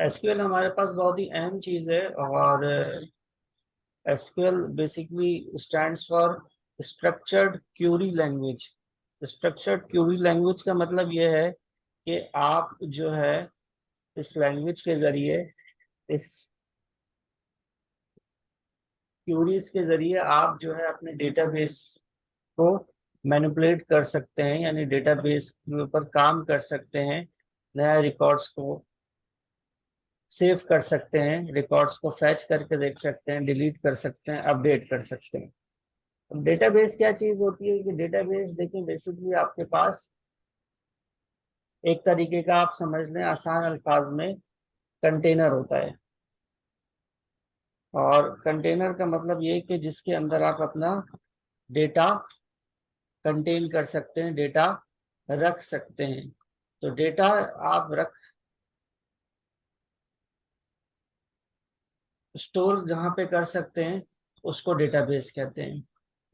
SQL हमारे पास बहुत ही अहम चीज है। और SQL basically stands for structured Curie language. Structured Curie language का मतलब ये है कि आप जो है इस लैंग्वेज के जरिए, इस क्यूरीज के जरिए आप जो है अपने डेटाबेस को मैनिपुलेट कर सकते हैं, यानी डेटाबेस के ऊपर काम कर सकते हैं, नया रिकॉर्ड्स को सेव कर सकते हैं, रिकॉर्ड्स को फैच करके देख सकते हैं, डिलीट कर सकते हैं, अपडेट कर सकते हैं। अब डेटाबेस क्या चीज होती है कि डेटाबेस देखिए बेसिकली आपके पास एक तरीके का, आप समझ लें आसान अल्फाज में, कंटेनर होता है। और कंटेनर का मतलब ये है कि जिसके अंदर आप अपना डेटा कंटेन कर सकते हैं, डेटा रख सकते हैं। तो डेटा आप रख स्टोर जहां पे कर सकते हैं उसको डेटाबेस कहते हैं।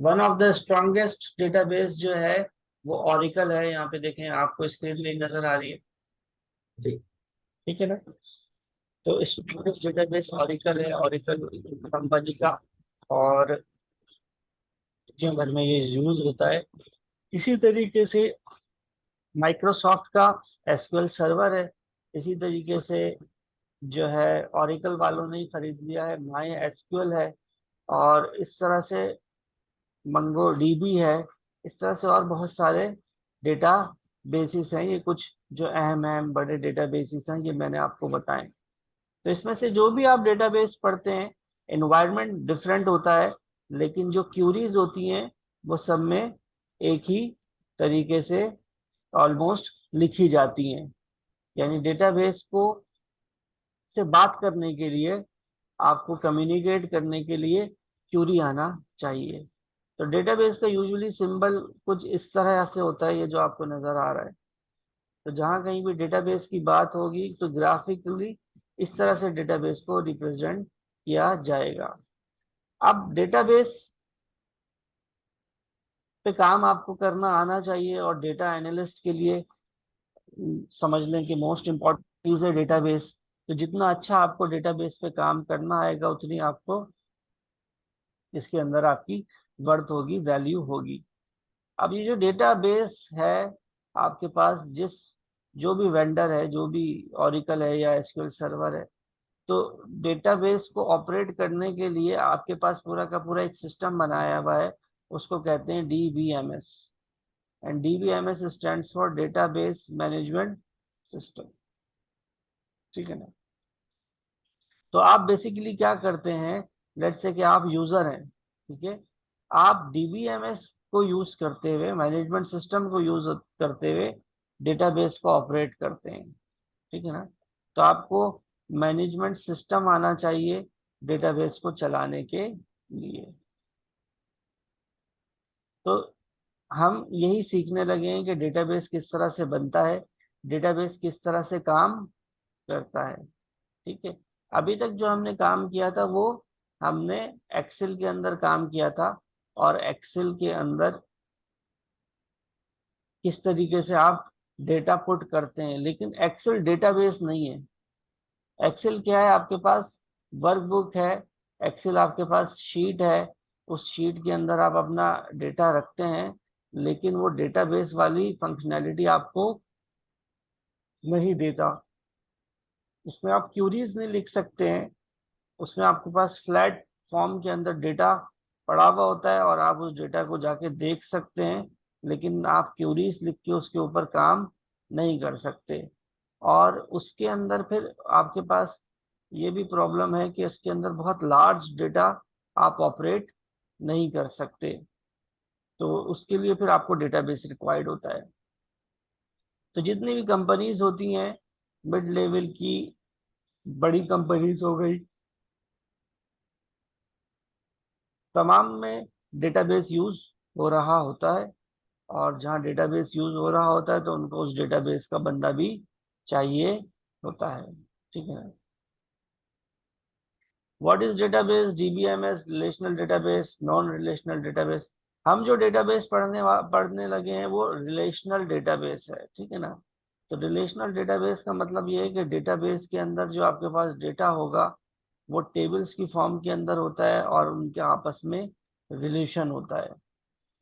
One of the strongest database जो है वो ऑरिकल है। यहाँ पे देखें, आपको स्क्रीन में नजर आ रही है जी, ठीक है ना। तो स्ट्रॉन्गेस्ट डेटाबेस ऑरिकल है, ऑरिकल कंपनी का। और दुनिया भर में ये यूज होता है। इसी तरीके से माइक्रोसॉफ्ट का एसक्यूएल सर्वर है। इसी तरीके से जो है ऑरिकल वालों ने ही खरीद लिया है माई एसक्यूएल है। और इस तरह से मंगो डीबी है। इस तरह से और बहुत सारे डेटा बेसिस हैं। ये कुछ जो अहम अहम बड़े डेटा बेसिस हैं, ये मैंने आपको बताए। तो इसमें से जो भी आप डेटाबेस पढ़ते हैं, एनवायरनमेंट डिफरेंट होता है, लेकिन जो क्यूरीज होती हैं वो सब में एक ही तरीके से ऑलमोस्ट लिखी जाती हैं। यानी डेटाबेस को से बात करने के लिए, आपको कम्युनिकेट करने के लिए क्यूरी आना चाहिए। तो डेटाबेस का यूजुअली सिंबल कुछ इस तरह से होता है, ये जो आपको नजर आ रहा है। तो जहां कहीं भी डेटाबेस की बात होगी तो ग्राफिकली इस तरह से डेटाबेस को रिप्रेजेंट किया जाएगा। अब डेटाबेस पे काम आपको करना आना चाहिए। और डेटा एनालिस्ट के लिए समझ लें कि मोस्ट इम्पोर्टेंट चीज है डेटाबेस। तो जितना अच्छा आपको डेटाबेस पे काम करना आएगा, उतनी आपको इसके अंदर आपकी वर्थ होगी, वैल्यू होगी। अब ये जो डेटाबेस है आपके पास, जो भी वेंडर है, जो भी ओरेकल है या एसक्यूएल सर्वर है, तो डेटाबेस को ऑपरेट करने के लिए आपके पास पूरा का पूरा एक सिस्टम बनाया हुआ है। उसको कहते हैं DBMS. And DBMS stands for database management system, ठीक है ना। तो आप बेसिकली क्या करते हैं, लेट्स से कि आप यूजर हैं, ठीक है। आप डीबीएमएस को यूज करते हुए, मैनेजमेंट सिस्टम को यूज करते हुए डेटाबेस को ऑपरेट करते हैं, ठीक है ना। तो आपको मैनेजमेंट सिस्टम आना चाहिए डेटाबेस को चलाने के लिए। तो हम यही सीखने लगे हैं कि डेटाबेस किस तरह से बनता है, डेटाबेस किस तरह से काम करता है, ठीक है। अभी तक जो हमने काम किया था वो हमने एक्सेल के अंदर काम किया था। और एक्सेल के अंदर किस तरीके से आप डेटा पुट करते हैं, लेकिन एक्सेल डेटाबेस नहीं है। एक्सेल क्या है, आपके पास वर्कबुक है। एक्सेल आपके पास शीट है। उस शीट के अंदर आप अपना डेटा रखते हैं, लेकिन वो डेटाबेस वाली फंक्शनैलिटी आपको नहीं देता। उसमें आप क्यूरीज नहीं लिख सकते हैं। उसमें आपके पास फ्लैट फॉर्म के अंदर डेटा पड़ा हुआ होता है और आप उस डेटा को जाके देख सकते हैं, लेकिन आप क्यूरीज लिख के उसके ऊपर काम नहीं कर सकते। और उसके अंदर फिर आपके पास ये भी प्रॉब्लम है कि उसके अंदर बहुत लार्ज डेटा आप ऑपरेट नहीं कर सकते। तो उसके लिए फिर आपको डेटाबेस रिक्वायर्ड होता है। तो जितनी भी कंपनीज होती हैं, मिड लेवल की बड़ी कंपनीज हो गई, तमाम में डेटाबेस यूज हो रहा होता है। और जहाँ डेटाबेस यूज हो रहा होता है तो उनको उस डेटाबेस का बंदा भी चाहिए होता है, ठीक है। What is database, DBMS, relational database, non relational database. हम जो डेटाबेस पढ़ने लगे हैं वो रिलेशनल डेटाबेस है, ठीक है ना। तो रिलेशनल डेटाबेस का मतलब ये है कि डेटाबेस के अंदर जो आपके पास डेटा होगा वो टेबल्स की फॉर्म के अंदर होता है और उनके आपस में रिलेशन होता है।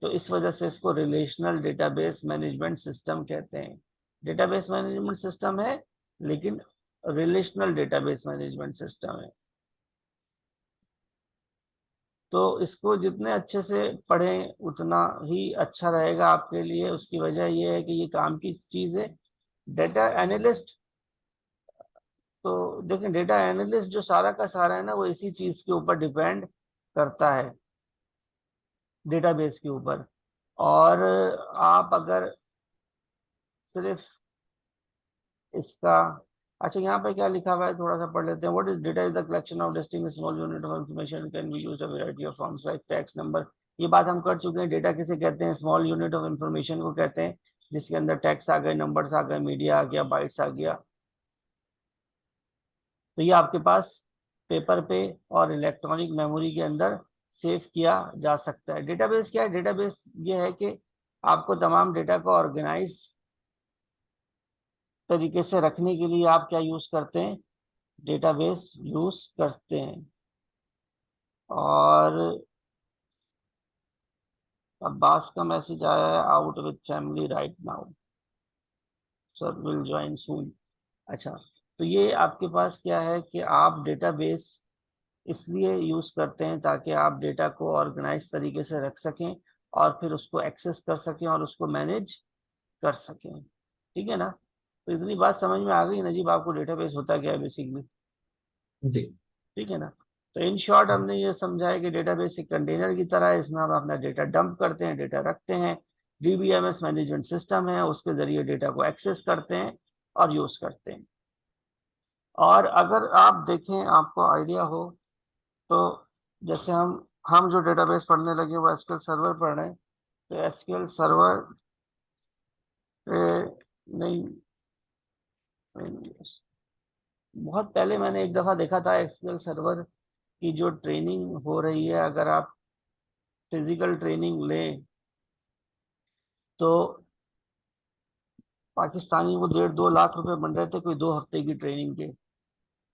तो इस वजह से इसको रिलेशनल डेटाबेस मैनेजमेंट सिस्टम कहते हैं। डेटाबेस मैनेजमेंट सिस्टम है लेकिन रिलेशनल डेटाबेस मैनेजमेंट सिस्टम है। तो इसको जितने अच्छे से पढ़ें उतना ही अच्छा रहेगा आपके लिए। उसकी वजह यह है कि ये काम की चीज़ है। डेटा एनालिस्ट, तो देखें डेटा एनालिस्ट जो सारा का सारा है ना, वो इसी चीज़ के ऊपर डिपेंड करता है, डेटाबेस के ऊपर। और आप अगर सिर्फ इसका, अच्छा यहाँ पे क्या लिखा हुआ है थोड़ा सा पढ़ लेते हैं। What is data? Is the collection of distinct small unit of information can be used a variety of forms like text, number. ये बात हम कर चुके हैं। डेटा किसे कहते हैं? स्मॉल यूनिट ऑफ इंफॉर्मेशन को कहते हैं, जिसके अंदर टेक्स्ट आ गए, नंबर्स आ गए, मीडिया आ गया, बाइट्स आ गया। तो ये आपके पास पेपर पे और इलेक्ट्रॉनिक मेमोरी के अंदर सेव किया जा सकता है। डेटाबेस क्या है? डेटाबेस ये है कि आपको तमाम डेटा को ऑर्गेनाइज तरीके से रखने के लिए आप क्या यूज करते हैं? डेटाबेस यूज करते हैं। और अब्बास का मैसेज आया है, out with family right now, sir will join soon. अच्छा, तो ये आपके पास क्या है कि आप डेटाबेस इसलिए यूज करते हैं ताकि आप डेटा को ऑर्गेनाइज तरीके से रख सकें और फिर उसको एक्सेस कर सकें और उसको मैनेज कर सकें। ठीक है ना? तो इतनी बात समझ में आ गई नजीब आपको डेटाबेस होता क्या है बेसिकली? जी। ठीक है ना? तो इन शॉर्ट हमने ये समझा है कि डेटाबेस एक कंटेनर की तरह है, इसमें हम अपना डेटा डंप करते हैं, डेटा रखते हैं। डीबीएमएस मैनेजमेंट सिस्टम है, उसके जरिए डेटा को एक्सेस करते हैं और यूज करते हैं। और अगर आप देखें, आपको आइडिया हो, तो जैसे हम जो डेटाबेस पढ़ने लगे वो एसक्यूएल सर्वर पढ़ रहे हैं। तो एसक्यूएल सर्वर नहीं, नहीं, बहुत पहले मैंने एक दफा देखा था एसक्यूएल सर्वर की जो ट्रेनिंग हो रही है। अगर आप फिजिकल ट्रेनिंग लें तो पाकिस्तानी वो 1.5-2 लाख रुपए बन रहे थे कोई 2 हफ्ते की ट्रेनिंग के।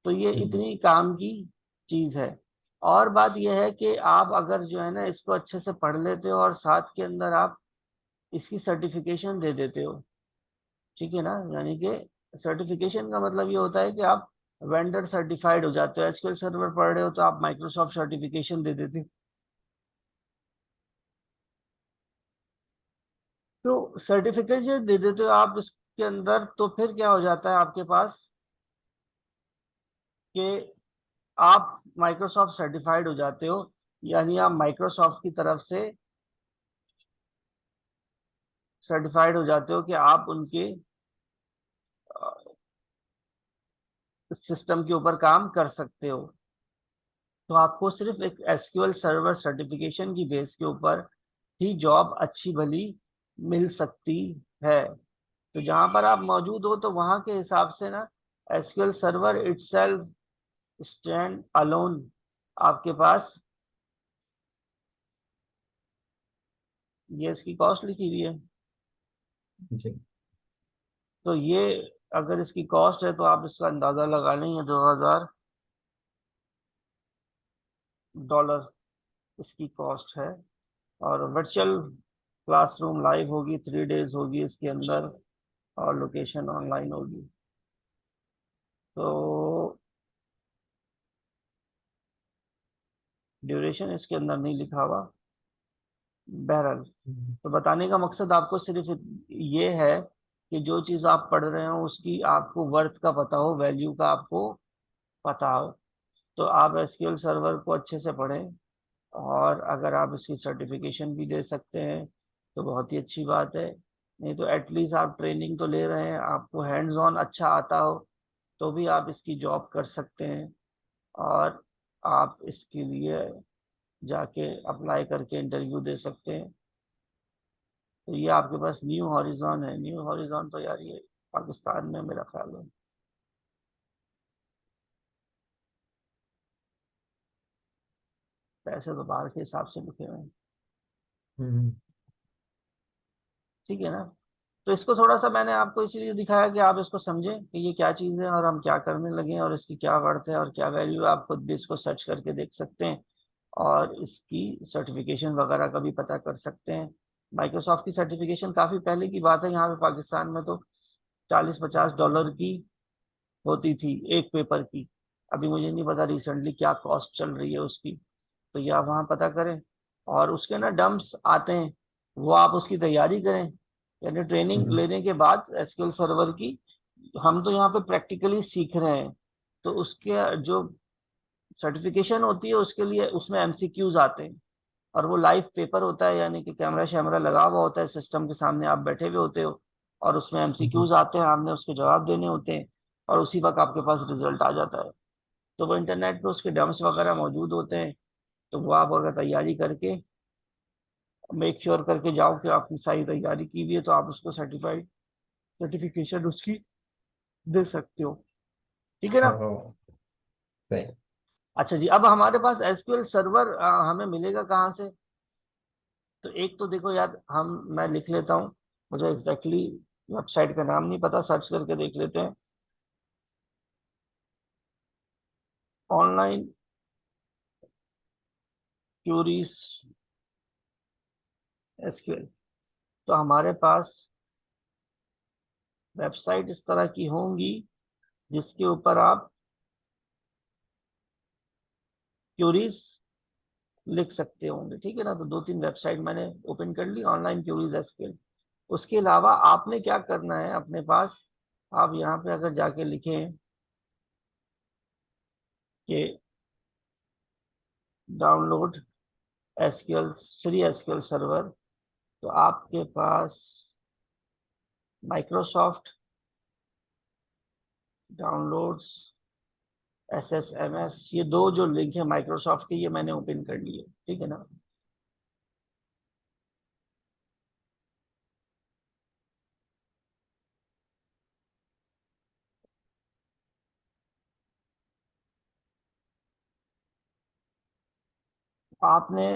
तो ये हम्म। इतनी काम की चीज है। और बात यह है कि आप अगर जो है ना इसको अच्छे से पढ़ लेते हो और साथ के अंदर आप इसकी सर्टिफिकेशन दे देते हो, ठीक है ना? यानी कि सर्टिफिकेशन का मतलब ये होता है कि आप वेंडर सर्टिफाइड हो जाते हो। एसक्यूएल सर्वर पढ़ रहे हो तो आप माइक्रोसॉफ्ट सर्टिफिकेशन दे देते हो। तो सर्टिफिकेशन दे देते हो आप इसके अंदर, तो फिर क्या हो जाता है आपके पास कि आप माइक्रोसॉफ्ट सर्टिफाइड हो जाते हो। यानी आप माइक्रोसॉफ्ट की तरफ से सर्टिफाइड हो जाते हो कि आप उनके सिस्टम के ऊपर काम कर सकते हो। तो आपको सिर्फ एक एसक्यूएल सर्वर सर्टिफिकेशन की बेस के ऊपर ही जॉब अच्छी भली मिल सकती है। तो जहां पर आप मौजूद हो तो वहां के हिसाब से ना SQL server itself stand alone आपके पास, ये इसकी कॉस्ट लिखी हुई है। जी। तो ये अगर इसकी कॉस्ट है तो आप इसका अंदाजा लगा लें, ये $2000 इसकी कॉस्ट है। और वर्चुअल क्लासरूम लाइव होगी, 3 डेज होगी इसके अंदर, और लोकेशन ऑनलाइन होगी। तो ड्यूरेशन इसके अंदर नहीं लिखा हुआ। बहरहाल, हम्म। तो बताने का मकसद आपको सिर्फ ये है कि जो चीज़ आप पढ़ रहे हो उसकी आपको वर्थ का पता हो, वैल्यू का आपको पता हो। तो आप एसक्यूएल सर्वर को अच्छे से पढ़ें। और अगर आप इसकी सर्टिफिकेशन भी दे सकते हैं तो बहुत ही अच्छी बात है। नहीं तो एटलीस्ट आप ट्रेनिंग तो ले रहे हैं, आपको हैंड्स ऑन अच्छा आता हो तो भी आप इसकी जॉब कर सकते हैं। और आप इसके लिए जाके अप्लाई करके इंटरव्यू दे सकते हैं। तो ये आपके पास न्यू हॉरिजॉन है। न्यू हॉरिजॉन तो यार ये पाकिस्तान में मेरा ख्याल है। पैसे तो बाहर के हिसाब से लिखे हुए हैं। हम्म। ठीक है ना? तो इसको थोड़ा सा मैंने आपको इसीलिए दिखाया कि आप इसको समझें कि ये क्या चीज़ है और हम क्या करने लगे हैं और इसकी क्या वर्थ है और क्या वैल्यू है। आप खुद भी इसको सर्च करके देख सकते हैं और इसकी सर्टिफिकेशन वगैरह का भी पता कर सकते हैं। माइक्रोसॉफ्ट की सर्टिफिकेशन काफ़ी पहले की बात है, यहाँ पे पाकिस्तान में तो 40-50 डॉलर की होती थी एक पेपर की। अभी मुझे नहीं पता रिसेंटली क्या कॉस्ट चल रही है उसकी, तो ये आप वहाँ पता करें। और उसके ना डम्प्स आते हैं, वो आप उसकी तैयारी करें, यानी ट्रेनिंग हम्म, लेने के बाद एसक्यूएल सर्वर की। हम तो यहाँ पे प्रैक्टिकली सीख रहे हैं, तो उसके जो सर्टिफिकेशन होती है उसके लिए उसमें एमसीक्यूज आते हैं और वो लाइव पेपर होता है, यानी कि कैमरा शैमरा लगा हुआ होता है, सिस्टम के सामने आप बैठे हुए होते हो और उसमें हम्म, एमसीक्यूज आते हैं, आपने उसके जवाब देने होते हैं और उसी वक्त आपके पास रिजल्ट आ जाता है। तो वो इंटरनेट पे उसके डम्स वगैरह मौजूद होते हैं, तो वो आप अगर तैयारी करके मेक श्योर करके जाओ कि आपकी सारी तैयारी की हुई है, तो आप उसको सर्टिफिकेशन उसकी दे सकते हो। ठीक है ना। हाँ, सही। अच्छा जी, अब हमारे पास एसक्यूएल सर्वर हमें मिलेगा कहाँ से? तो एक तो देखो यार, हम मैं लिख लेता हूँ, मुझे एग्जैक्टली वेबसाइट का नाम नहीं पता, सर्च करके देख लेते हैं। Online queries SQL. तो हमारे पास वेबसाइट इस तरह की होंगी जिसके ऊपर आप क्यूरीज लिख सकते होंगे। ठीक है ना। तो 2-3 वेबसाइट मैंने ओपन कर ली, ऑनलाइन क्यूरीज एसक्यूएल। उसके अलावा आपने क्या करना है अपने पास, आप यहाँ पे अगर जाके लिखें कि download SQL free SQL server, तो आपके पास माइक्रोसॉफ्ट डाउनलोड्स SSMS, ये दो जो लिंक है माइक्रोसॉफ्ट के, ये मैंने ओपन कर लिए। ठीक है ना। आपने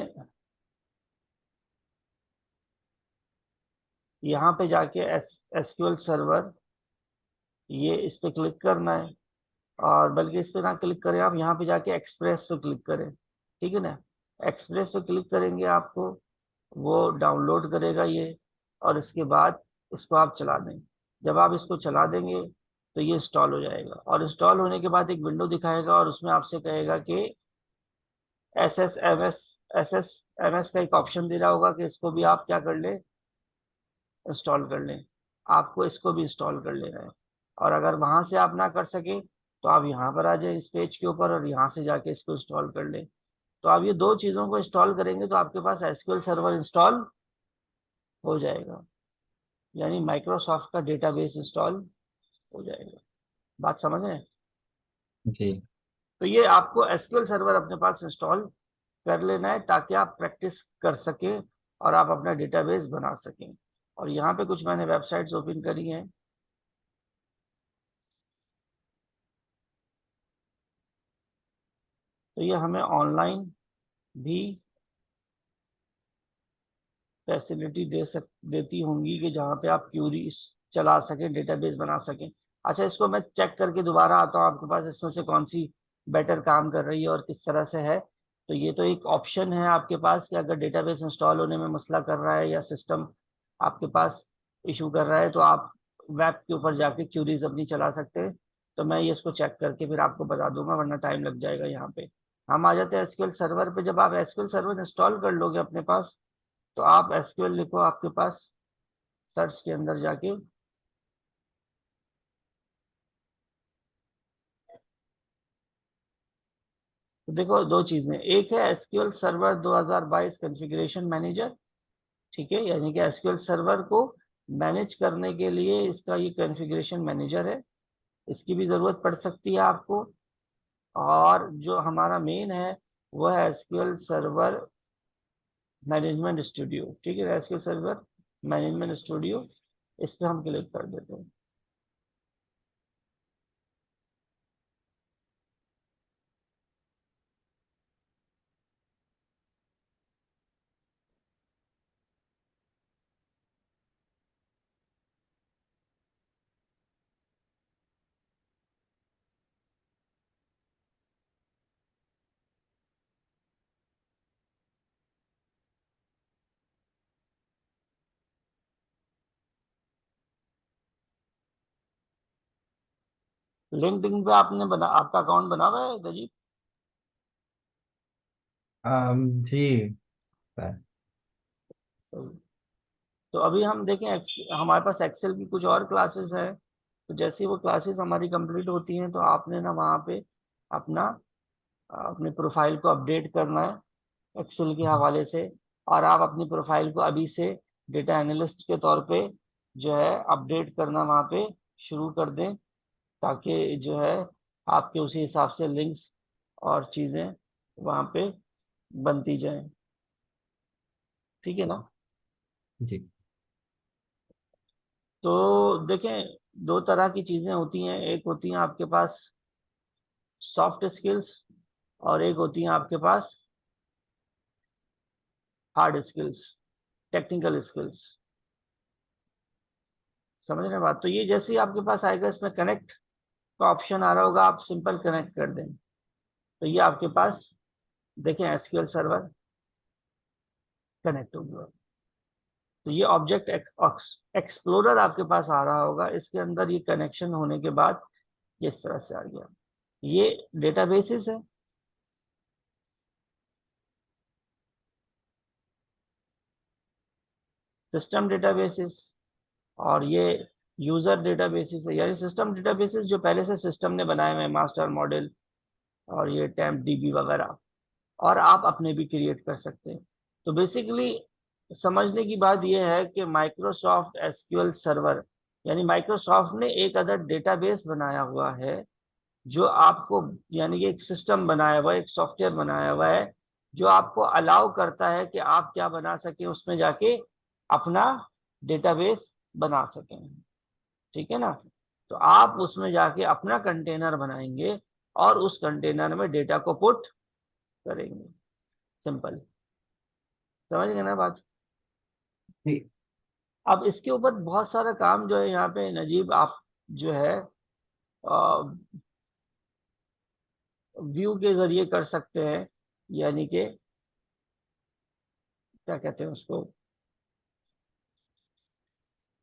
यहाँ पे जाके एसक्यूएल सर्वर, ये इस पे क्लिक करना है। और बल्कि इस पे ना क्लिक करें, आप यहाँ पे जाके एक्सप्रेस पे क्लिक करें। ठीक है ना। एक्सप्रेस पे क्लिक करेंगे, आपको वो डाउनलोड करेगा ये, और इसके बाद इसको आप चला दें। जब आप इसको चला देंगे तो ये इंस्टॉल हो जाएगा, और इंस्टॉल होने के बाद एक विंडो दिखाएगा और उसमें आपसे कहेगा कि एस एस एम एस का एक ऑप्शन दे रहा होगा कि इसको भी आप क्या कर लें, इंस्टॉल कर लें। आपको इसको भी इंस्टॉल कर लेना है। और अगर वहां से आप ना कर सके तो आप यहाँ पर आ जाए इस पेज के ऊपर और यहाँ से जाके इसको इंस्टॉल कर लें। तो आप ये दो चीज़ों को इंस्टॉल करेंगे तो आपके पास एसक्यूएल सर्वर इंस्टॉल हो जाएगा, यानी माइक्रोसॉफ्ट का डेटाबेस इंस्टॉल हो जाएगा। बात समझ रहे हैं? जी। तो ये आपको एसक्यूएल सर्वर अपने पास इंस्टॉल कर लेना है ताकि आप प्रैक्टिस कर सकें और आप अपना डेटाबेस बना सकें। और यहाँ पे कुछ मैंने वेबसाइट्स ओपन करी हैं। तो ये हमें ऑनलाइन भी फैसिलिटी देती होंगी कि जहाँ पे आप क्यूरीज चला सकें, डेटाबेस बना सकें। अच्छा, इसको मैं चेक करके दोबारा आता हूँ आपके पास, इसमें से कौन सी बेटर काम कर रही है और किस तरह से है। तो ये तो एक ऑप्शन है आपके पास कि अगर डेटाबेस इंस्टॉल होने में मसला कर रहा है या सिस्टम आपके पास इशू कर रहा है, तो आप वेब के ऊपर जाके क्यूरीज अपनी चला सकते हैं। तो मैं ये इसको चेक करके फिर आपको बता दूंगा, वरना टाइम लग जाएगा। यहाँ पे हम आ जाते हैं एसक्यूएल सर्वर पे। जब आप एसक्यूएल सर्वर इंस्टॉल कर लोगे अपने पास, तो आप एसक्यूएल लिखो आपके पास सर्च के अंदर जाके। तो देखो दो चीजें, एक है एसक्यूएल सर्वर 2022 कॉन्फ़िगरेशन मैनेजर। ठीक है, यानी कि एसक्यूएल सर्वर को मैनेज करने के लिए इसका ये कॉन्फ़िगरेशन मैनेजर है, इसकी भी जरूरत पड़ सकती है आपको। और जो हमारा मेन है वो है एसक्यूएल सर्वर मैनेजमेंट स्टूडियो। ठीक है, एसक्यूएल सर्वर मैनेजमेंट स्टूडियो, इस पर हम क्लिक कर देते हैं। लिंक्डइन पे आपने आपका अकाउंट बना हुआ है रजीब? जी सर। तो अभी हम देखें हमारे पास एक्सेल की कुछ और क्लासेस है। तो जैसे ही वो क्लासेस हमारी कंप्लीट होती हैं तो आपने ना वहाँ पे अपना अपने प्रोफाइल को अपडेट करना है एक्सेल के हवाले से। और आप अपनी प्रोफाइल को अभी से डेटा एनालिस्ट के तौर पे जो है अपडेट करना वहाँ पे शुरू कर दें, ताकि जो है आपके उसी हिसाब से लिंक्स और चीज़ें वहाँ पे बनती जाएं। ठीक है ना? जी तो देखें, दो तरह की चीज़ें होती हैं। एक होती हैं आपके पास सॉफ्ट स्किल्स, और एक होती हैं आपके पास हार्ड स्किल्स, टेक्निकल स्किल्स। समझ रहे हैं बात? तो ये जैसे ही आपके पास आएगा, इसमें कनेक्ट का ऑप्शन आ रहा होगा, आप सिंपल कनेक्ट कर दें तो ये आपके पास देखें एसक्यूएल सर्वर कनेक्ट हो गया। तो ये ऑब्जेक्ट एक्सप्लोरर आपके पास आ रहा होगा, इसके अंदर ये कनेक्शन होने के बाद ये इस तरह से आ गया। ये डेटाबेसेस है, सिस्टम डेटाबेसेस, और ये यूजर डेटाबेसेस है। यानी सिस्टम डेटाबेसेस जो पहले से सिस्टम ने बनाए हुए हैं, मास्टर मॉडल और ये टेम्प डीबी वगैरह, और आप अपने भी क्रिएट कर सकते हैं। तो बेसिकली समझने की बात यह है कि माइक्रोसॉफ्ट एसक्यूएल सर्वर, यानी माइक्रोसॉफ्ट ने एक अदर डेटाबेस बनाया हुआ है जो आपको, यानी कि एक सिस्टम बनाया हुआ है, एक सॉफ्टवेयर बनाया हुआ है जो आपको अलाउ करता है कि आप क्या बना सकें, उसमें जाके अपना डेटाबेस बना सकें। ठीक है ना? तो आप उसमें जाके अपना कंटेनर बनाएंगे और उस कंटेनर में डेटा को पुट करेंगे। सिंपल। समझ गए ना बात? जी। अब इसके ऊपर बहुत सारा काम जो है यहाँ पे नजीब, आप जो है व्यू के जरिए कर सकते हैं, यानी कि क्या कहते हैं उसको,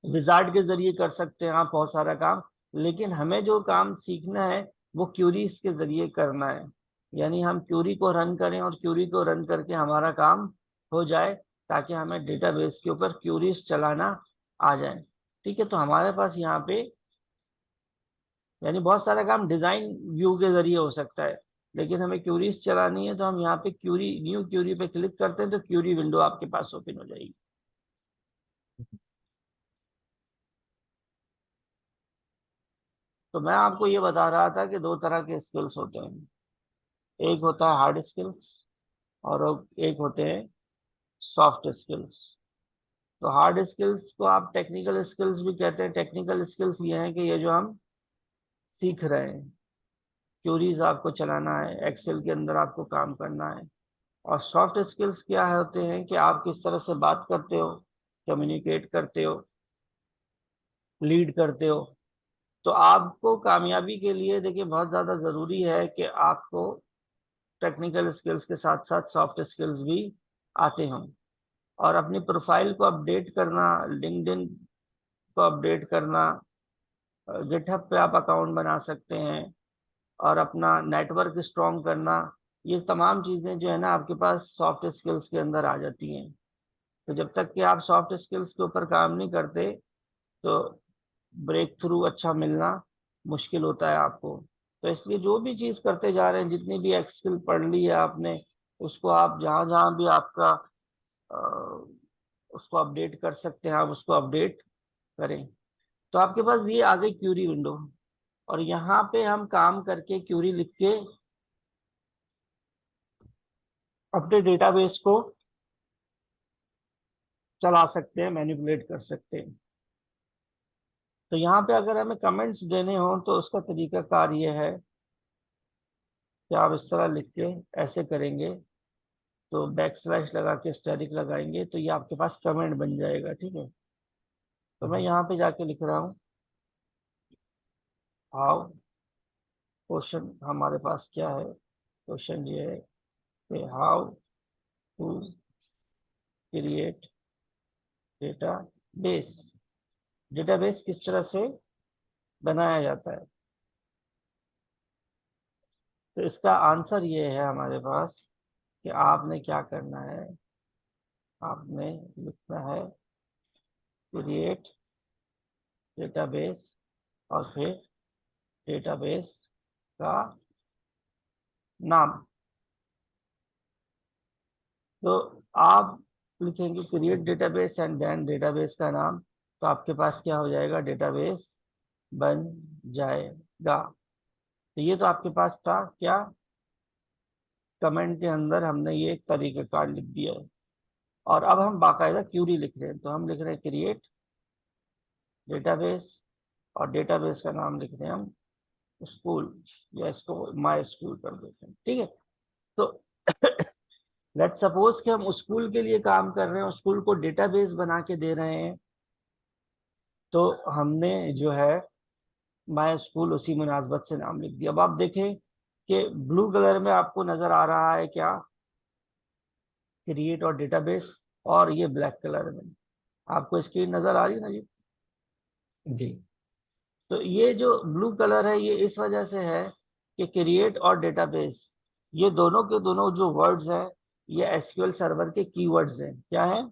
विजार्ड के जरिए कर सकते हैं आप बहुत सारा काम। लेकिन हमें जो काम सीखना है वो क्यूरीज के जरिए करना है। यानी हम क्यूरी को रन करें और क्यूरी को रन करके हमारा काम हो जाए, ताकि हमें डेटाबेस के ऊपर क्यूरीज चलाना आ जाए। ठीक है? तो हमारे पास यहाँ पे यानी बहुत सारा काम डिजाइन व्यू के जरिए हो सकता है, लेकिन हमें क्यूरीज चलानी है तो हम यहाँ पे क्यूरी, न्यू क्यूरी पे क्लिक करते हैं तो क्यूरी विंडो आपके पास ओपन हो जाएगी। तो मैं आपको ये बता रहा था कि दो तरह के स्किल्स होते हैं। एक होता है हार्ड स्किल्स और एक होते हैं सॉफ्ट स्किल्स। तो हार्ड स्किल्स को आप टेक्निकल स्किल्स भी कहते हैं। टेक्निकल स्किल्स ये हैं कि ये जो हम सीख रहे हैं, क्यूरीज आपको चलाना है, एक्सेल के अंदर आपको काम करना है। और सॉफ्ट स्किल्स क्या होते हैं कि आप किस तरह से बात करते हो, कम्युनिकेट करते हो, लीड करते हो। तो आपको कामयाबी के लिए देखिए बहुत ज़्यादा ज़रूरी है कि आपको टेक्निकल स्किल्स के साथ साथ सॉफ्ट स्किल्स भी आते हों। और अपनी प्रोफाइल को अपडेट करना, लिंक्डइन को अपडेट करना, गिटहब पे आप अकाउंट बना सकते हैं, और अपना नेटवर्क स्ट्रॉन्ग करना, ये तमाम चीज़ें जो है ना आपके पास सॉफ्ट स्किल्स के अंदर आ जाती हैं। तो जब तक कि आप सॉफ्ट स्किल्स के ऊपर काम नहीं करते तो ब्रेक थ्रू अच्छा मिलना मुश्किल होता है आपको। तो इसलिए जो भी चीज़ करते जा रहे हैं, जितनी भी एक स्किल पढ़ ली है आपने, उसको आप जहाँ जहाँ भी आपका अ, उसको अपडेट कर सकते हैं, आप उसको अपडेट करें। तो आपके पास ये आ गई क्यूरी विंडो, और यहाँ पे हम काम करके क्यूरी लिख के अपने डेटाबेस को चला सकते हैं, मैनिपुलेट कर सकते हैं। तो यहाँ पे अगर हमें कमेंट्स देने हो तो उसका तरीका कार ये है कि आप इस तरह लिख के ऐसे करेंगे, तो बैक स्लैश लगा के स्टैटिक लगाएंगे तो ये आपके पास कमेंट बन जाएगा। ठीक है? तो मैं यहाँ पे जाके लिख रहा हूँ हाउ, क्वेश्चन हमारे पास क्या है, क्वेश्चन ये है कि how to create database, database किस तरह से बनाया जाता है। तो इसका आंसर ये है हमारे पास कि आपने क्या करना है, आपने लिखना है क्रिएट डेटाबेस और फिर डेटाबेस का नाम। तो आप लिखेंगे create database and then database का नाम, तो आपके पास क्या हो जाएगा, डेटाबेस बन जाएगा। तो ये तो आपके पास था क्या, कमेंट के अंदर हमने ये एक तरीक़ाकार लिख दिया है। और अब हम बाकायदा क्यूरी लिख रहे हैं, तो हम लिख रहे हैं क्रिएट डेटाबेस और डेटाबेस का नाम लिख रहे हैं हम स्कूल, या इसको माई स्कूल कर देते हैं, ठीक है। तो लेट सपोज कि हम स्कूल के लिए काम कर रहे हैं, स्कूल को डेटाबेस बना के दे रहे हैं, तो हमने जो है माई स्कूल उसी मुनासबत से नाम लिख दिया। अब आप देखें कि ब्लू कलर में आपको नजर आ रहा है क्या, क्रिएट और डेटाबेस, और ये ब्लैक कलर में आपको स्क्रीन नजर आ रही है ना जी। जी। तो ये जो ब्लू कलर है ये इस वजह से है कि क्रिएट और डेटाबेस ये दोनों के दोनों जो वर्ड्स हैं ये एसक्यूएल सर्वर के कीवर्ड्स हैं। क्या है,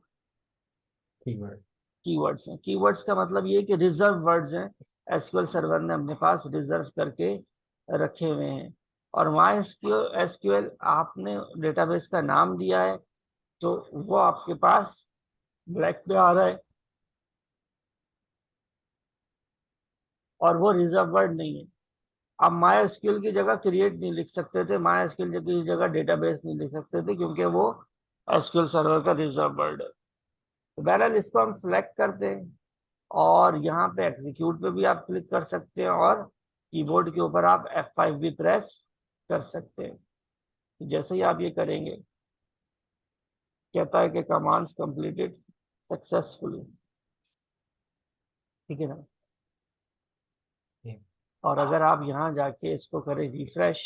कीवर्ड। कीवर्ड्स हैं। कीवर्ड्स का मतलब ये है कि रिजर्व वर्ड्स हैं, एसक्यूएल सर्वर ने अपने पास रिजर्व करके रखे हुए हैं। और वहाँ एसक्यूएल आपने डेटाबेस का नाम दिया है, तो वो आपके पास ब्लैक पे आ रहा है, और वो रिजर्व वर्ड नहीं है। आप माई एसक्यूएल की जगह क्रिएट नहीं लिख सकते थे, माई एसक्यूएल की जगह डेटाबेस नहीं लिख सकते थे, क्योंकि वो एसक्यूएल सर्वर का रिजर्व वर्ड है। तो बहरहाल इसको हम सिलेक्ट करते हैं, और यहाँ पे एग्जीक्यूट पे भी आप क्लिक कर सकते हैं, और कीबोर्ड के ऊपर आप F5 भी प्रेस कर सकते हैं। तो जैसे ही आप ये करेंगे, कहता है कि कमांड्स कंप्लीटेड सक्सेसफुली, ठीक है ना। और अगर आप यहाँ जाके इसको करें रिफ्रेश,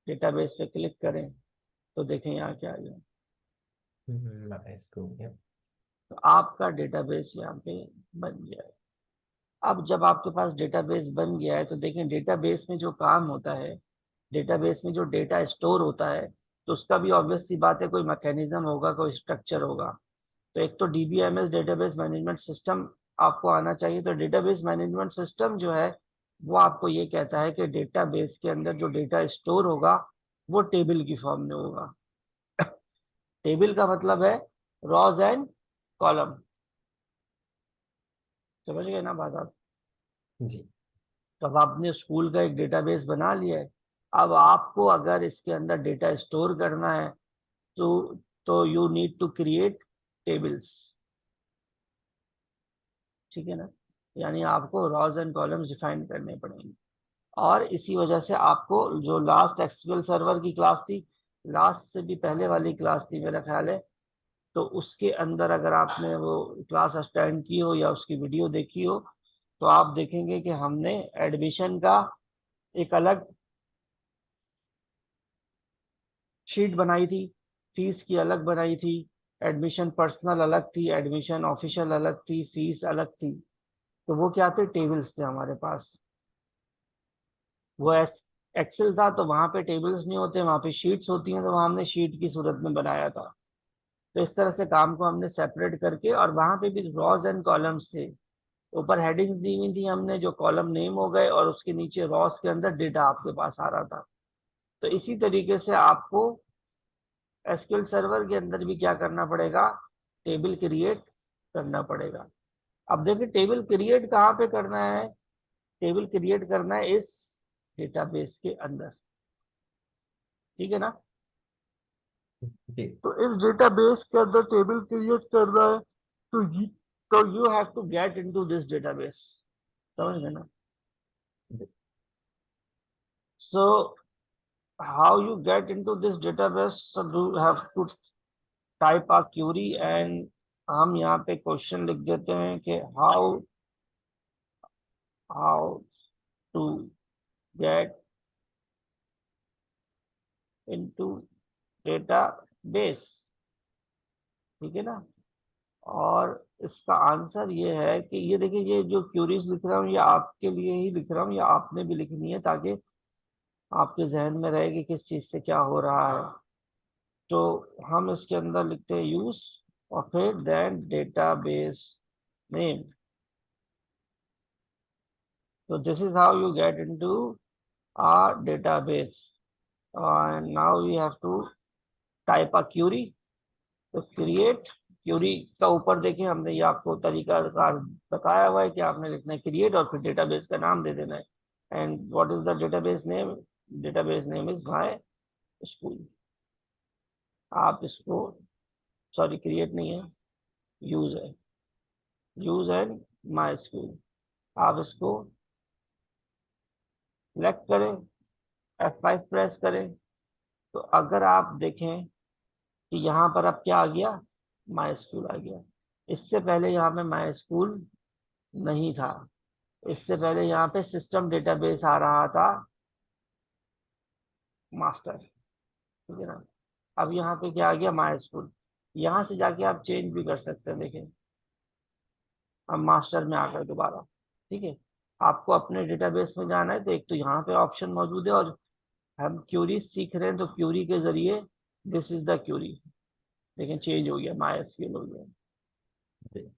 डेटाबेस पे क्लिक करें, तो देखें यहाँ क्या आ गया, माई स्कूल। तो आपका डेटाबेस यहाँ पे बन गया है। अब जब आपके पास डेटाबेस बन गया है, तो देखें डेटाबेस में जो काम होता है, डेटाबेस में जो डेटा स्टोर होता है, तो उसका भी ऑब्वियस सी बात है कोई मैकेनिज्म होगा, कोई स्ट्रक्चर होगा। तो एक तो डीबीएमएस डेटाबेस मैनेजमेंट सिस्टम आपको आना चाहिए। तो डेटाबेस मैनेजमेंट सिस्टम जो है वो आपको ये कहता है कि डेटाबेस के अंदर जो डेटा स्टोर होगा वो टेबल की फॉर्म में होगा। टेबल का मतलब है रॉज एंड कॉलम, समझ गए ना बात आप। जी। तो अब आपने स्कूल का एक डेटाबेस बना लिया है, अब आपको अगर इसके अंदर डेटा स्टोर करना है, तो you need to create tables, ठीक है ना। यानी आपको रॉज एंड कॉलम्स डिफाइन करने पड़ेंगे। और इसी वजह से आपको जो लास्ट एसक्यूएल सर्वर की क्लास थी, लास्ट से भी पहले वाली क्लास थी मेरा ख्याल है, तो उसके अंदर अगर आपने वो क्लास अटेंड की हो या उसकी वीडियो देखी हो, तो आप देखेंगे कि हमने एडमिशन का एक अलग शीट बनाई थी, फीस की अलग बनाई थी, एडमिशन पर्सनल अलग थी, एडमिशन ऑफिशियल अलग थी, फीस अलग थी। तो वो क्या थे, टेबल्स थे हमारे पास। वो एक्सेल था तो वहां पे टेबल्स नहीं होते, वहां पे शीट्स होती हैं, तो वहां हमने शीट की सूरत में बनाया था। तो इस तरह से काम को हमने सेपरेट करके, और वहां पे भी रॉज एंड कॉलम्स थे, ऊपर हेडिंग्स दी हुई थी हमने, जो कॉलम नेम हो गए, और उसके नीचे रॉज के अंदर डेटा आपके पास आ रहा था। तो इसी तरीके से आपको एसक्यूएल सर्वर के अंदर भी क्या करना पड़ेगा, टेबल क्रिएट करना पड़ेगा। अब देखिए टेबल क्रिएट कहाँ पे करना है, टेबल क्रिएट करना है इस डेटाबेस के अंदर, ठीक है ना। जी। तो इस डेटाबेस के अंदर टेबल क्रिएट करना है, तो you have to get into this database, समझ गए ना। सो how you get into this database, so you have to type a query, and हम यहाँ पे क्वेश्चन लिख देते हैं कि how to get into database, ठीक है ना। और इसका आंसर ये है कि ये देखिए, ये जो क्यूरीज लिख रहा हूँ ये आपके लिए ही लिख रहा हूँ, या आपने भी लिखनी है, ताकि आपके जहन में रहे कि किस चीज से क्या हो रहा है। तो हम इसके अंदर लिखते हैं यूज और फिर देन डेटाबेस नेम। तो this is how you get into our database. And now we have to type a query. तो क्रिएट क्यूरी का ऊपर देखिए हमने ये आपको तरीका कार बताया हुआ है कि आपने लिखना है क्रिएट और फिर डेटाबेस का नाम दे देना है। And what is the database name? Database name is my school. आप इसको, सॉरी क्रिएट नहीं है, यूज है, यूज एंड माय स्कूल। आप इसको सेलेक्ट करें, F5 प्रेस करें। तो अगर आप देखें कि यहाँ पर अब क्या आ गया, माय स्कूल आ गया। इससे पहले यहाँ पे माय स्कूल नहीं था। इससे पहले यहाँ पे सिस्टम डेटाबेस आ रहा था मास्टर, ठीक है ना। अब यहाँ पे क्या आ गया, माय स्कूल। यहाँ से जाके आप चेंज भी कर सकते हैं, देखें अब मास्टर में आ गए दोबारा। ठीक है, आपको अपने डेटाबेस में जाना है तो एक तो यहाँ पे ऑप्शन मौजूद है, और हम क्यूरी सीख रहे हैं तो क्यूरी के जरिए दिस इज द क्यूरी। लेकिन चेंज हो गया, माई एसक्यूएल हो गया।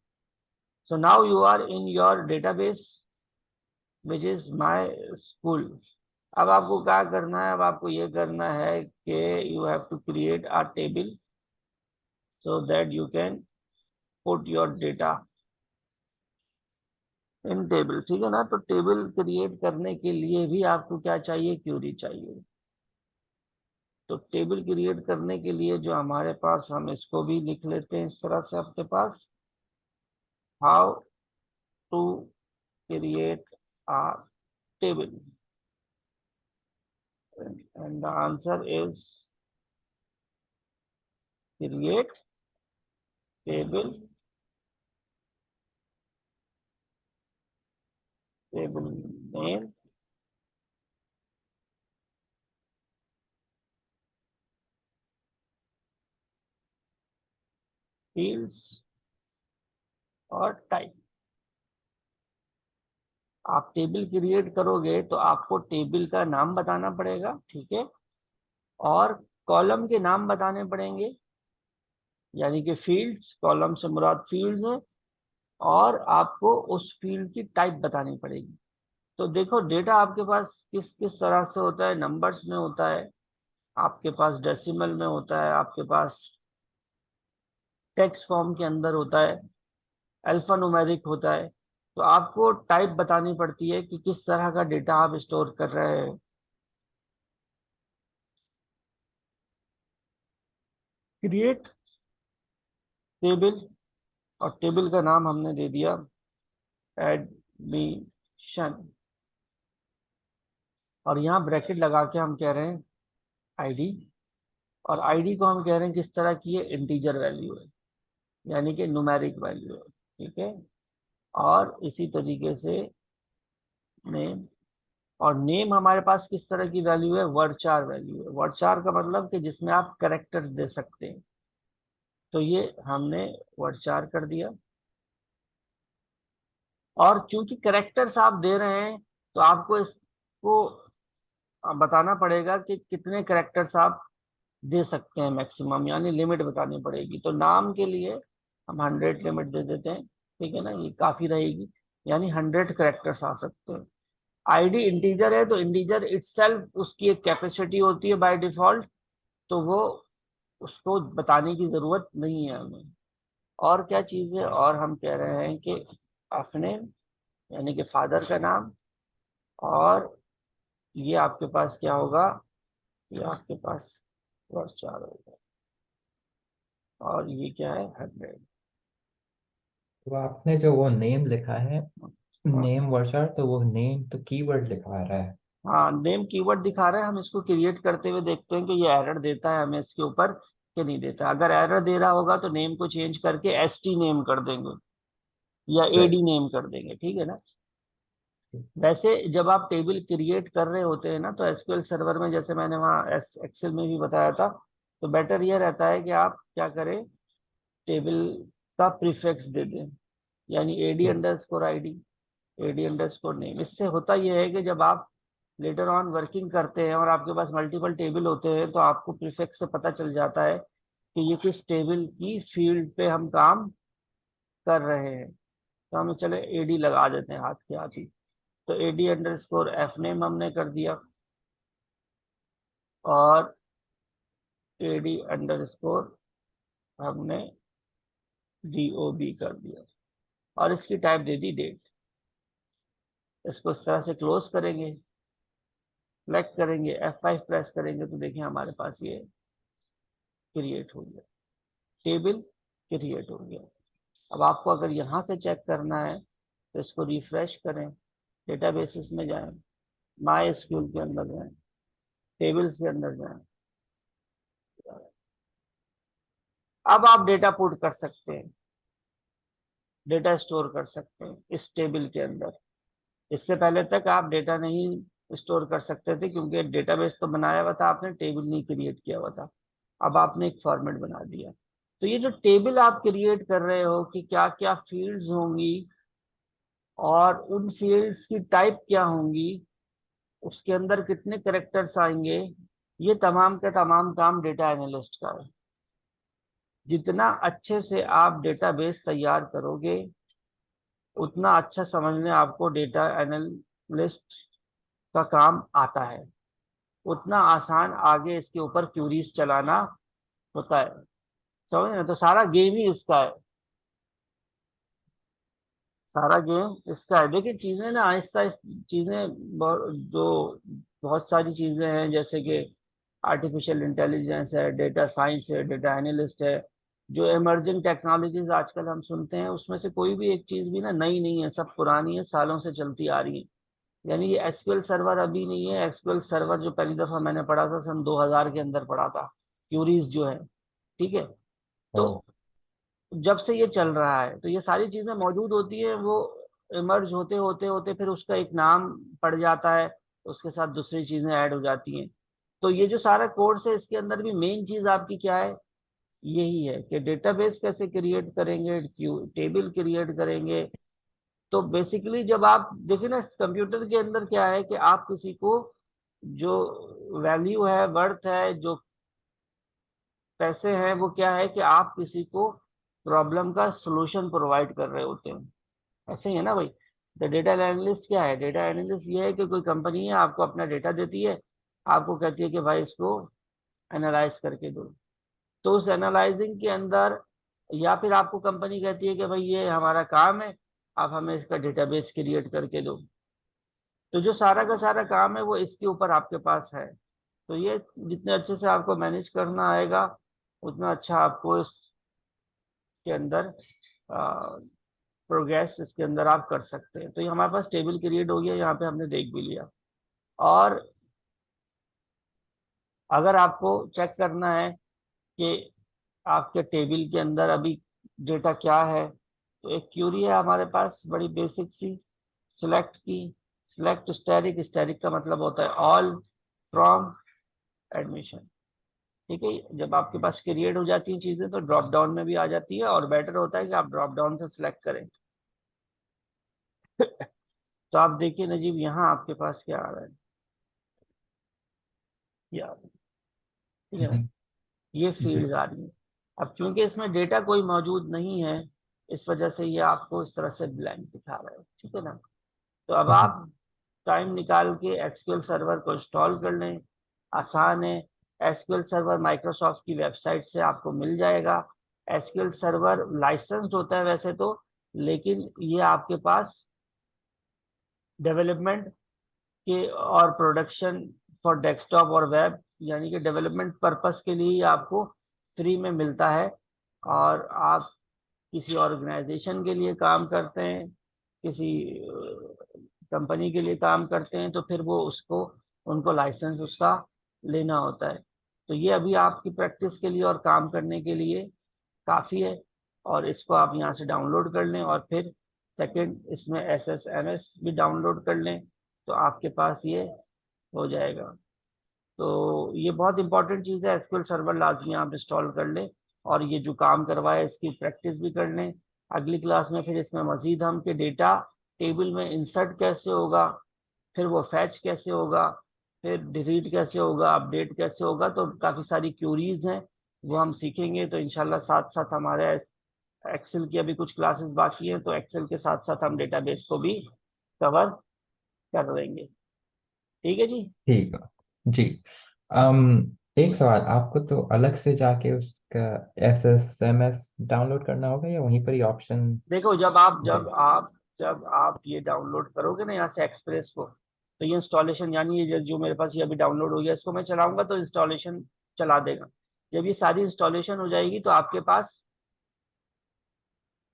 So now you are in your database which is my school. अब आपको क्या करना है, अब आपको ये करना है कि you have to create a table so that you can put your data in table, ठीक है ना। तो टेबल क्रिएट करने के लिए भी आपको क्या चाहिए, क्यूरी चाहिए। तो टेबल क्रिएट करने के लिए जो हमारे पास, हम इसको भी लिख लेते हैं इस तरह से आपके पास, how to create a table. And the answer is create table, table name, fields और टाइप। आप टेबल क्रिएट करोगे तो आपको टेबल का नाम बताना पड़ेगा, ठीक है, और कॉलम के नाम बताने पड़ेंगे, यानी कि फील्ड्स, कॉलम से मुराद फील्ड्स है, और आपको उस फील्ड की टाइप बतानी पड़ेगी। तो देखो डेटा आपके पास किस किस तरह से होता है, नंबर्स में होता है, आपके पास डेसिमल में होता है, आपके पास टेक्स्ट फॉर्म के अंदर होता है, अल्फा न्यूमेरिक होता है। तो आपको टाइप बतानी पड़ती है कि किस तरह का डेटा आप स्टोर कर रहे हैं। क्रिएट टेबल, और टेबल का नाम हमने दे दिया एडमिशन, और यहाँ ब्रैकेट लगा के हम कह रहे हैं आईडी। और आईडी को हम कह रहे हैं किस तरह की है, इंटीजर वैल्यू है, यानी कि न्यूमेरिक वैल्यू है, ठीक है। और इसी तरीके से नेम, और नेम हमारे पास किस तरह की वैल्यू है, वर्डचार वैल्यू है। वर्डचार का मतलब कि जिसमें आप करेक्टर्स दे सकते हैं। तो ये हमने वर्डचार कर दिया। और चूंकि करेक्टर्स आप दे रहे हैं तो आपको इसको बताना पड़ेगा कि कितने करेक्टर्स आप दे सकते हैं मैक्सिमम, यानी लिमिट बतानी पड़ेगी। तो नाम के लिए हम 100 लिमिट दे देते हैं, ठीक है ना, ये काफी रहेगी, यानी 100 करेक्टर्स आ सकते हैं। आईडी इंटीजर है तो इंटीजर इटसेल्फ उसकी एक कैपेसिटी होती है बाय डिफॉल्ट, तो वो उसको बताने की जरूरत नहीं है हमें। और क्या चीज है, और हम कह रहे हैं कि अपने, यानी कि फादर का नाम, और ये आपके पास क्या होगा, ये आपके पास वर्ष 4 होगा, और ये क्या है 100। तो आपने जो वो नेम लिखा है, नेम वर्चर, तो वो नेम तो कीवर्ड लिखवा रहा है। हाँ नेम कीवर्ड दिखा रहा है, हम इसको क्रिएट करते हुए देखते हैं कि ये एरर देता है हमें इसके ऊपर कि नहीं देता। अगर एरर दे रहा होगा तो नेम को चेंज करके एसटी नेम कर देंगे या एडी Right. नेम कर देंगे, ठीक है ना। वैसे जब आप टेबल क्रिएट कर रहे होते हैं ना, तो एसक्यूएल सर्वर में, जैसे मैंने वहाँ एक्सेल में भी बताया था, तो बेटर ये रहता है कि आप क्या करें, टेबल का प्रीफिक्स दे दें, यानी AD underscore ID, AD underscore name. इससे होता यह है कि जब आप लेटर ऑन वर्किंग करते हैं और आपके पास मल्टीपल टेबल होते हैं, तो आपको प्रीफिक्स से पता चल जाता है कि ये किस टेबल की फील्ड पे हम काम कर रहे हैं। तो हम चले एडी लगा देते हैं हाथ के हाथ ही। तो AD underscore F name हमने कर दिया, और एडी अंडर स्कोर हमने DOB कर दिया, और इसकी टाइप दे दी डेट। इसको इस तरह से क्लोज करेंगे, सेलेक्ट करेंगे, F5 प्रेस करेंगे, तो देखिए हमारे पास ये क्रिएट हो गया, टेबल क्रिएट हो गया। अब आपको अगर यहाँ से चेक करना है तो इसको रिफ्रेश करें, डेटाबेसेस में जाएं, माई एसक्यूएल के अंदर जाएं, टेबल्स के अंदर जाएं। अब आप डेटा पुट कर सकते हैं, डेटा स्टोर कर सकते हैं इस टेबल के अंदर। इससे पहले तक आप डेटा नहीं स्टोर कर सकते थे, क्योंकि डेटाबेस तो बनाया हुआ था आपने, टेबल नहीं क्रिएट किया हुआ था। अब आपने एक फॉर्मेट बना दिया। तो ये जो टेबल आप क्रिएट कर रहे हो कि क्या क्या फील्ड्स होंगी और उन फील्ड्स की टाइप क्या होंगी, उसके अंदर कितने करेक्टर्स आएंगे, ये तमाम का तमाम काम डेटा एनालिस्ट का है। जितना अच्छे से आप डेटाबेस तैयार करोगे, उतना अच्छा समझने आपको डेटा एनालिस्ट का काम आता है, उतना आसान आगे इसके ऊपर क्यूरीज चलाना होता है। समझ रहे हैं? तो सारा गेम ही इसका है, सारा गेम इसका है। देखिए चीजें ना आहिस्ता चीजें जो बहुत सारी चीजें हैं, जैसे कि आर्टिफिशियल इंटेलिजेंस है, डेटा साइंस है, डेटा एनालिस्ट है, जो इमर्जिंग टेक्नोलॉजीज आजकल हम सुनते हैं, उसमें से कोई भी एक चीज भी ना नई नहीं है, सब पुरानी है, सालों से चलती आ रही है। यानी ये एसक्यूएल सर्वर अभी नहीं है, एसक्यूएल सर्वर जो पहली दफा मैंने पढ़ा था सन 2000 के अंदर पढ़ा था, क्यूरीज जो है। ठीक है। तो ओ, जब से ये चल रहा है, तो ये सारी चीजें मौजूद होती है, वो इमर्ज होते होते होते फिर उसका एक नाम पड़ जाता है, उसके साथ दूसरी चीजें ऐड हो जाती हैं। तो ये जो सारा कोर्स है, इसके अंदर भी मेन चीज आपकी क्या है, यही है कि डेटाबेस कैसे क्रिएट करेंगे, टेबल क्रिएट करेंगे। तो बेसिकली जब आप देखिए ना, कंप्यूटर के अंदर क्या है कि आप किसी को जो वैल्यू है, वर्थ है, जो पैसे हैं, वो क्या है कि आप किसी को प्रॉब्लम का सलूशन प्रोवाइड कर रहे होते हैं। ऐसे ही है ना भाई। तो डेटा एनालिस्ट क्या है, डेटा एनालिस्ट ये है कि कोई कंपनी है, आपको अपना डेटा देती है, आपको कहती है कि भाई इसको एनालाइज करके दो। तो उस एनालाइजिंग के अंदर, या फिर आपको कंपनी कहती है कि भाई ये हमारा काम है, आप हमें इसका डेटाबेस क्रिएट करके दो। तो जो सारा का सारा काम है वो इसके ऊपर आपके पास है। तो ये जितने अच्छे से आपको मैनेज करना आएगा, उतना अच्छा आपको इसके अंदर प्रोग्रेस इसके अंदर आप कर सकते हैं। तो ये हमारे पास टेबल क्रिएट हो गया, यहाँ पे हमने देख भी लिया। और अगर आपको चेक करना है कि आपके टेबल के अंदर अभी डेटा क्या है, तो एक क्यूरी है हमारे पास बड़ी बेसिक सी, सिलेक्ट की, सिलेक्ट स्टैटिक। स्टैटिक का मतलब होता है ऑल फ्रॉम एडमिशन। ठीक है। जब आपके पास क्रिएट हो जाती हैं चीजें, तो ड्रॉप डाउन में भी आ जाती है, और बेटर होता है कि आप ड्रॉप डाउन से सिलेक्ट करें। तो आप देखिए नजीब, यहाँ आपके पास क्या आ रहा है, ये आ रहा है। ठीक है ना, हम्म, ये जी। फील्ड आ रही है। अब क्योंकि इसमें डेटा कोई मौजूद नहीं है, इस वजह से ये आपको इस तरह से ब्लैंक दिखा रहा है। ठीक है ना। तो अब हम्म, आप टाइम निकाल के एसक्यूएल सर्वर को इंस्टॉल कर लें, आसान है। एसक्यूएल सर्वर माइक्रोसॉफ्ट की वेबसाइट से आपको मिल जाएगा। एसक्यूएल सर्वर लाइसेंस्ड होता है वैसे तो, लेकिन ये आपके पास डेवलपमेंट के और प्रोडक्शन फॉर डेस्कटॉप और वेब, यानी कि डेवलपमेंट पर्पस के लिए आपको फ्री में मिलता है। और आप किसी ऑर्गेनाइजेशन के लिए काम करते हैं, किसी कंपनी के लिए काम करते हैं, तो फिर वो उसको, उनको लाइसेंस उसका लेना होता है। तो ये अभी आपकी प्रैक्टिस के लिए और काम करने के लिए काफ़ी है। और इसको आप यहाँ से डाउनलोड कर लें, और फिर सेकंड इसमें SSMS भी डाउनलोड कर लें, तो आपके पास ये हो जाएगा। तो ये बहुत इंपॉर्टेंट चीज़ है, एसक्यूएल सर्वर लाजमी आप इंस्टॉल कर लें, और ये जो काम करवाए इसकी प्रैक्टिस भी कर लें। अगली क्लास में फिर इसमें मजीद हम के डेटा टेबल में इंसर्ट कैसे होगा, फिर वो फैच कैसे होगा, फिर डिलीट कैसे होगा, अपडेट कैसे होगा, तो काफ़ी सारी क्यूरीज हैं, वो हम सीखेंगे। तो इंशाल्लाह साथ साथ हमारे एक्सेल की अभी कुछ क्लासेस बाकी हैं, तो एक्सेल के साथ साथ हम डेटाबेस को भी कवर कर देंगे। ठीक है जी। ठीक है जी। एक सवाल, आपको तो अलग से जाके उसका SSMS डाउनलोड करना होगा या वहीं पर ही ऑप्शन देखो, जब आप दे? ये डाउनलोड करोगे ना यहाँ से एक्सप्रेस को, तो ये इंस्टॉलेशन, यानी ये जो मेरे पास ये अभी डाउनलोड हो गया, इसको मैं चलाऊंगा तो इंस्टॉलेशन चला देगा। जब ये सारी इंस्टॉलेशन हो जाएगी तो आपके पास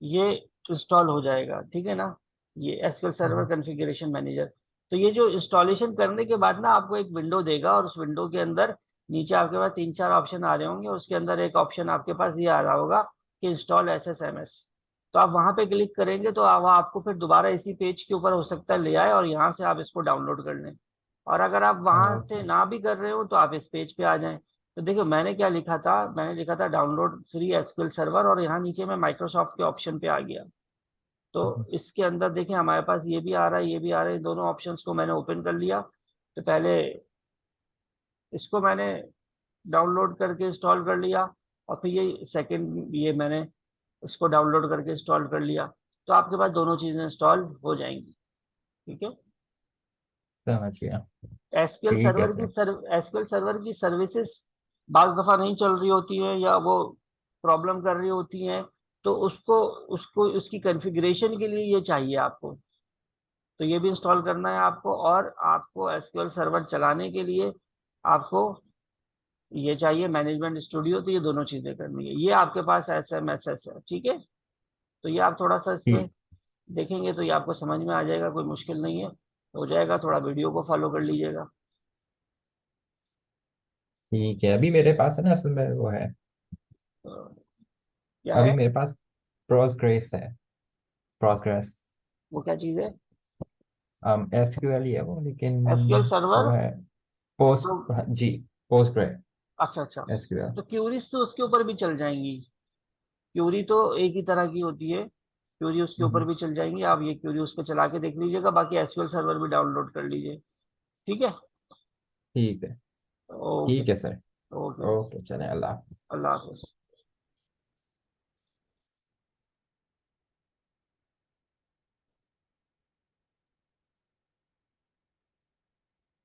ये इंस्टॉल हो जाएगा, ठीक है ना, ये एसक्यूएल सर्वर हम्म, कॉन्फ़िगरेशन मैनेजर। तो ये जो इंस्टॉलेशन करने के बाद ना आपको एक विंडो देगा, और उस विंडो के अंदर नीचे आपके पास तीन चार ऑप्शन आ रहे होंगे, उसके अंदर एक ऑप्शन आपके पास ये आ रहा होगा कि इंस्टॉल SSMS। तो आप वहां पे क्लिक करेंगे तो वो आपको फिर दोबारा इसी पेज के ऊपर हो सकता है ले आए, और यहाँ से आप इसको डाउनलोड कर लें। और अगर आप वहां से ओके। ना भी कर रहे हो तो आप इस पेज पे आ जाएं। तो देखो मैंने क्या लिखा था, मैंने लिखा था डाउनलोड फ्री एसक्यूएल सर्वर, और यहाँ नीचे मैं माइक्रोसॉफ्ट के ऑप्शन पे आ गया। तो हम्म, इसके अंदर देखें हमारे पास ये भी आ रहा है, ये भी आ रहा है, दोनों ऑप्शंस को मैंने ओपन कर लिया। तो पहले इसको मैंने डाउनलोड करके इंस्टॉल कर लिया, और फिर ये सेकंड ये मैंने इसको डाउनलोड करके इंस्टॉल कर लिया। तो आपके पास दोनों चीजें इंस्टॉल हो जाएंगी। ठीक है। समझ गया। एसक्यूएल ठीक है सर्वर की सर। एसक्यूएल सर्वर की सर्विसेज बाज दफा नहीं चल रही होती हैं, या वो प्रॉब्लम कर रही होती हैं, तो उसको उसको उसकी कॉन्फ़िगरेशन के लिए ये चाहिए आपको। तो ये भी इंस्टॉल करना है आपको, और आपको एसक्यूएल सर्वर चलाने के लिए आपको ये चाहिए मैनेजमेंट स्टूडियो। तो ये दोनों चीजें करनी है, ये आपके पास SMSS है, ठीक है। तो ये आप थोड़ा सा इसमें ठीक देखेंगे तो ये आपको समझ में आ जाएगा, कोई मुश्किल नहीं है, हो जाएगा। थोड़ा वीडियो को फॉलो कर लीजिएगा। ठीक है, अभी मेरे पास है ना, असल में वो है, तो क्या अभी है, मेरे पास प्रोग्रेस है। प्रोग्रेस वो क्या चीज़ है? SQL ही है वो, लेकिन एसक्यूएल वो सर्वर। है पोस्ट, तो जी, पोस्टग्रे अच्छा अच्छा, SQL। तो क्यूरीज तो उसके ऊपर भी चल जाएंगी। क्यूरी तो एक ही तरह की होती है, क्यूरी उसके ऊपर हम्म, भी चल जाएंगी। आप ये क्यूरी उस पर चला के देख लीजिएगा, बाकी एसक्यूएल सर्वर भी डाउनलोड कर लीजिए। ठीक है। ठीक है। ओके। ठीक है सर। ओके। ओके, चले, अल्लाह हाफिज़। अल्लाह हाफिज।